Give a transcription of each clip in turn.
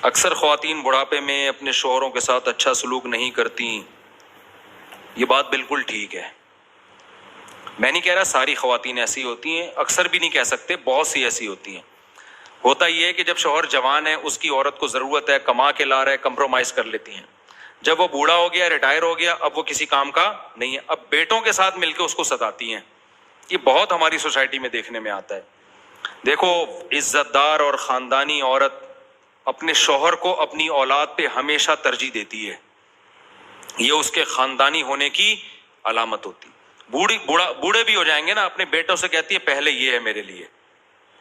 اکثر خواتین بڑھاپے میں اپنے شوہروں کے ساتھ اچھا سلوک نہیں کرتی. یہ بات بالکل ٹھیک ہے. میں نہیں کہہ رہا ساری خواتین ایسی ہوتی ہیں, اکثر بھی نہیں کہہ سکتے, بہت سی ایسی ہوتی ہیں. ہوتا یہ ہے کہ جب شوہر جوان ہے, اس کی عورت کو ضرورت ہے, کما کے لا رہا ہے, کمپرومائز کر لیتی ہیں. جب وہ بوڑھا ہو گیا, ریٹائر ہو گیا, اب وہ کسی کام کا نہیں ہے, اب بیٹوں کے ساتھ مل کے اس کو ستاتی ہیں. یہ بہت ہماری سوسائٹی میں دیکھنے میں آتا ہے. دیکھو, عزت دار اور خاندانی عورت اپنے شوہر کو اپنی اولاد پہ ہمیشہ ترجیح دیتی ہے. یہ اس کے خاندانی ہونے کی علامت ہوتی. بوڑھے بھی ہو جائیں گے نا, اپنے بیٹوں سے کہتی ہے پہلے یہ ہے میرے لیے,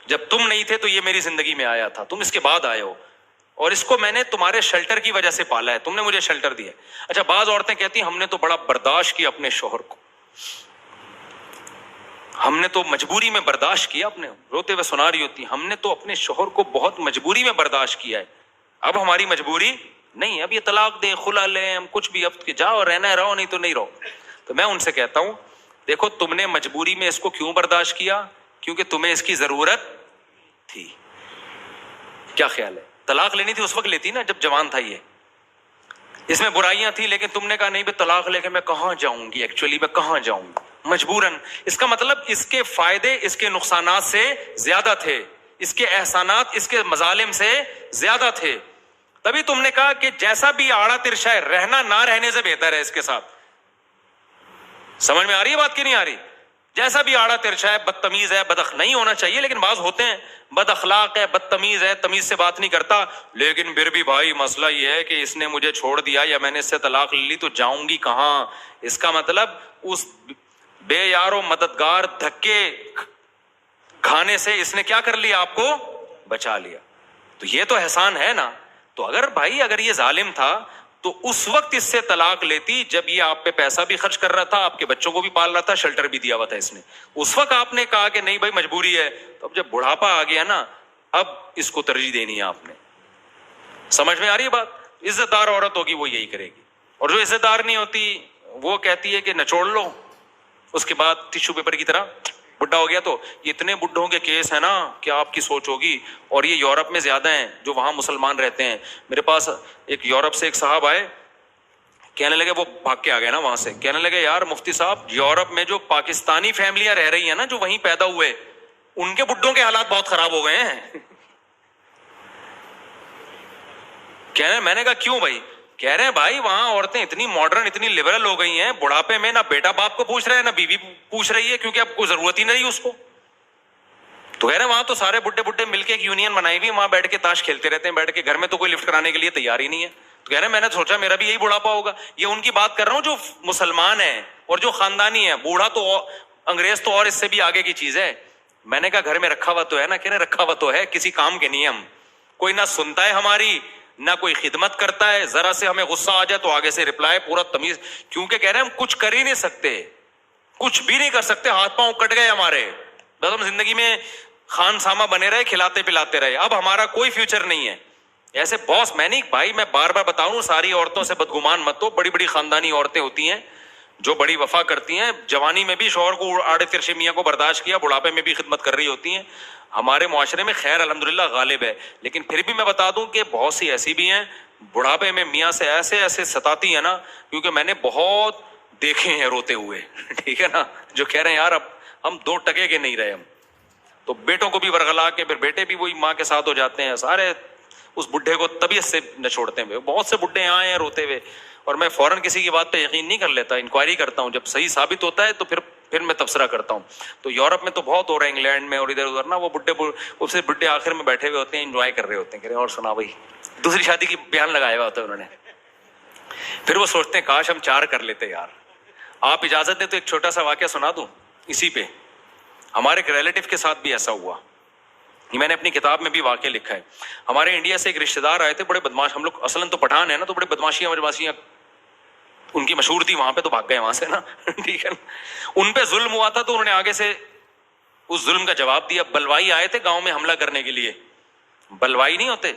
جب تم نہیں تھے تو یہ میری زندگی میں آیا تھا, تم اس کے بعد آئے ہو, اور اس کو میں نے تمہارے شیلٹر کی وجہ سے پالا ہے, تم نے مجھے شیلٹر دیا. اچھا, بعض عورتیں کہتی ہیں ہم نے تو بڑا برداشت کیا اپنے شوہر کو, ہم نے تو مجبوری میں برداشت کیا. اپنے روتے ہوئے سنا رہی ہوتی, ہم نے تو اپنے شوہر کو بہت مجبوری میں برداشت کیا ہے, اب ہماری مجبوری نہیں ہے, اب یہ طلاق دیں, خلا لیں, ہم کچھ بھی, اب جاؤ, رہنا ہے رہو, نہیں تو نہیں رہو. تو میں ان سے کہتا ہوں, دیکھو تم نے مجبوری میں اس کو کیوں برداشت کیا؟ کیونکہ تمہیں اس کی ضرورت تھی. کیا خیال ہے؟ طلاق لینی تھی اس وقت لیتی نا جب جوان تھا. یہ اس میں برائیاں تھی, لیکن تم نے کہا نہیں بھائی طلاق لے کے میں کہاں جاؤں گی, ایکچولی میں کہاں جاؤں گی, مجبوراً. اس کا مطلب اس کے فائدے اس کے نقصانات سے زیادہ تھے, اس کے احسانات اس کے مظالم سے زیادہ تھے. تبھی تم نے کہا کہ جیسا بھی آڑا ترشا ہے, رہنا نہ رہنے سے بہتر ہے اس کے ساتھ. سمجھ میں آ رہی ہے بات کی نہیں آ رہی؟ جیسا بھی آڑا ترشا ہے, بدتمیز ہے, نہیں ہونا چاہیے, لیکن بعض ہوتے ہیں بد اخلاق ہے, بدتمیز ہے, تمیز سے بات نہیں کرتا, لیکن پھر بھی بھائی مسئلہ یہ ہے کہ اس نے مجھے چھوڑ دیا یا میں نے اس سے طلاق لی تو جاؤں گی کہاں. اس کا مطلب اس بے یار و مددگار دھکے کھانے سے اس نے کیا کر لیا, آپ کو بچا لیا. تو یہ تو احسان ہے نا. تو اگر یہ ظالم تھا تو اس وقت اس سے طلاق لیتی جب یہ آپ پہ پیسہ بھی خرچ کر رہا تھا, آپ کے بچوں کو بھی پال رہا تھا, شیلٹر بھی دیا ہوا تھا اس نے. اس وقت آپ نے کہا کہ نہیں بھائی مجبوری ہے. تو اب جب بڑھاپا آ گیا نا, اب اس کو ترجیح دینی ہے آپ نے. سمجھ میں آ رہی ہے بات؟ عزت دار عورت ہوگی وہ یہی کرے گی, اور جو عزت دار نہیں ہوتی وہ کہتی ہے کہ نچوڑ لو, اس کے بعد ٹیشو پیپر کی طرح بڈھا ہو گیا. تو اتنے بڈھوں کے کیس ہیں نا, کیا آپ کی سوچ ہوگی. اور یہ یورپ میں زیادہ ہیں جو وہاں مسلمان رہتے ہیں. میرے پاس ایک یورپ سے ایک صاحب آئے, کہنے لگے, وہ بھاگ کے آ گئے نا وہاں سے, کہنے لگے یار مفتی صاحب یورپ میں جو پاکستانی فیملیاں رہ رہی ہیں نا, جو وہیں پیدا ہوئے, ان کے بڈھوں کے حالات بہت خراب ہو گئے ہیں. کہنے, میں نے کہا کیوں بھائی؟ کہہ رہے ہیں بھائی وہاں عورتیں اتنی ماڈرن, اتنی لبرل ہو گئی ہیں, بڑھاپے میں نہ بیٹا باپ کو پوچھ رہے ہیں, نہ بیوی پوچھ رہی ہے, کیونکہ اب کوئی ضرورت ہی نہیں اس کو. تو کہہ رہے ہیں وہاں تو سارے بڈھے مل کے ایک یونین بنائی ہوئی, وہاں بیٹھ کے تاش کھیلتے رہتے ہیں بیٹھ کے, گھر میں تو کوئی لفٹ کرانے کے لیے تیار ہی نہیں ہے. تو کہہ رہے ہیں میں نے سوچا میرا بھی یہی بڑھاپا ہوگا. یہ ان کی بات کر رہا ہوں جو مسلمان ہیں اور جو خاندانی ہے. بوڑھا تو انگریز تو اور اس سے بھی آگے کی چیز ہے. میں نے کہا گھر میں رکھا ہوا تو ہے نا؟ کہہ رہے رکھا ہوا تو ہے, کسی کام کے نہیں. ہم کوئی نہ سنتا ہے ہماری, نہ کوئی خدمت کرتا ہے. ذرا سے ہمیں غصہ آ جائے تو آگے سے رپلائی پورا تمیز, کیونکہ کہہ رہے ہیں ہم کچھ کر ہی نہیں سکتے, کچھ بھی نہیں کر سکتے, ہاتھ پاؤں کٹ گئے ہمارے, بس ہم زندگی میں خان سامہ بنے رہے, کھلاتے پلاتے رہے, اب ہمارا کوئی فیوچر نہیں ہے. ایسے باس میں نہیں بھائی, میں بار بار بتاؤں, ساری عورتوں سے بدگمان مت ہو. بڑی بڑی خاندانی عورتیں ہوتی ہیں جو بڑی وفا کرتی ہیں, جوانی میں بھی شوہر کو آڑے ترشے میاں کو برداشت کیا, بڑھاپے میں بھی خدمت کر رہی ہوتی ہیں. ہمارے معاشرے میں خیر الحمدللہ غالب ہے, لیکن پھر بھی میں بتا دوں کہ بہت سی ایسی بھی ہیں بڑھاپے میں میاں سے ایسے ستاتی ہیں نا, کیونکہ میں نے بہت دیکھے ہیں روتے ہوئے, ٹھیک ہے نا, جو کہہ رہے ہیں یار اب ہم 2 ٹکے کے نہیں رہے. ہم تو بیٹوں کو بھی ورغلا کے پھر بیٹے بھی وہی ماں کے ساتھ ہو جاتے ہیں, سارے اس بڈھے کو طبیعت سے نہ چھوڑتے ہیں. بہت سے بڈھے آئے ہیں روتے ہوئے, اور میں فوراً کسی کی بات پہ یقین نہیں کر لیتا, انکوائری کرتا ہوں, جب صحیح ثابت ہوتا ہے تو پھر میں تبصرہ کرتا ہوں. تو یورپ میں تو بہت ہو رہا ہے, انگلینڈ میں اور ادھر ادھر نا, وہ بڈھے آخر میں بیٹھے ہوئے ہوتے ہیں, انجوائے کر رہے ہوتے ہیں, کہہ رہے ہیں اور سنا بھائی, دوسری شادی کی بیان لگایا ہوا ہوتا ہے انہوں نے. پھر وہ سوچتے ہیں کاش ہم 4 کر لیتے یار. آپ اجازت دیں تو ایک چھوٹا سا واقعہ سنا دوں اسی پہ. ہمارے ایک ریلیٹیو کے ساتھ بھی ایسا ہوا, میں نے اپنی کتاب میں بھی واقعہ لکھا ہے. ہمارے انڈیا سے ایک رشتہ دار آئے تھے, بڑے بدماش, ہم لوگ اصلاً تو پٹھان ہیں نا, تو بڑے بدماشیاں ان کی مشہور تھی وہاں پہ, تو بھاگ گئے وہاں سے نا, ٹھیک ہے نا. ان پہ ظلم ہوا تھا تو انہوں نے آگے سے اس ظلم کا جواب دیا. بلوائی آئے تھے گاؤں میں حملہ کرنے کے لیے, بلوائی نہیں ہوتے